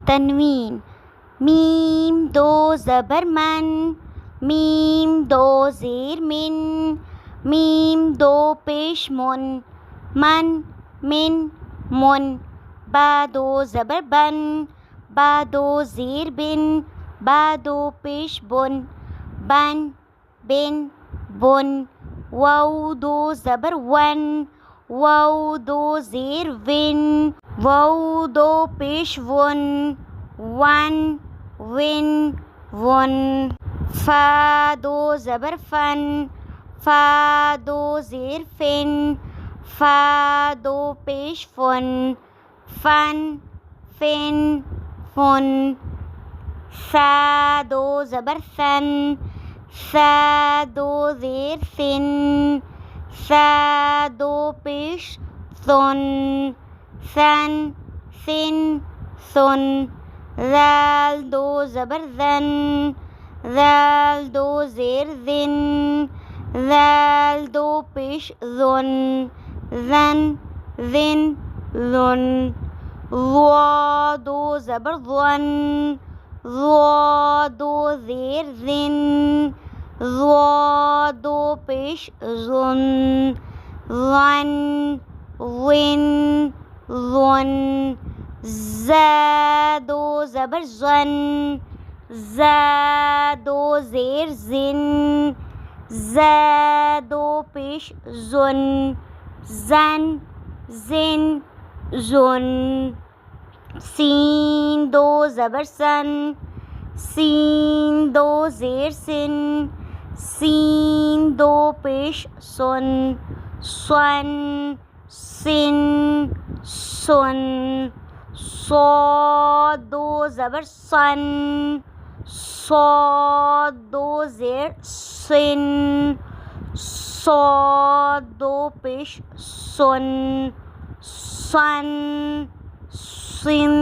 تنوین میم دو زبر من، میم دو زیر من، میم دو پیش من، من من من. با دو زبر بن، با دو زیر بن، با دو پیش بن، بن بن بن. واو دو زبر ون، واو دو زیر ون، واو دو پیش ون، ون ون ون. فا دو زبر فن، فا دو زیر فن، فا دو پیش فن، فن فن فن. ثا دو زبر ثن، ثا دو زیر ثن، ثا دو پیش ثن، ثن ثن ثن. ذال دو زبر ذن، ذال دو زیر ذن، ذال دو پیش ذن، ذن ذن ذن. ضا دو زبر ضن، ضا دو زیر ذن، ضا دو پیش ظن، ظن ظن ظن. زا دو زبر زن، زا دو زیر زن، زا دو پیش زن، زن زن زن. سین دو زبر سن، سین دو زیر سن، سین دو پیش سن، سن سن سن. صاد دو زبر سن، صاد دو زیر سن، صاد دو پیش سن، سن سن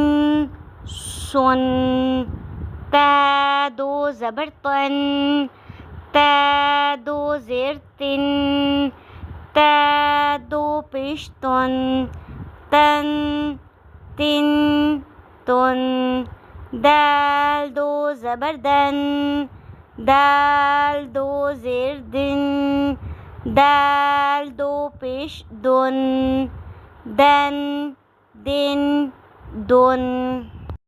سن. تا دو زبر تن، تا دو زیر تن، تا دو پیش تن، تن تن تن. دال دو زبر دن، دال دو زیر دن، دال دو پیش دن، دن دن دن.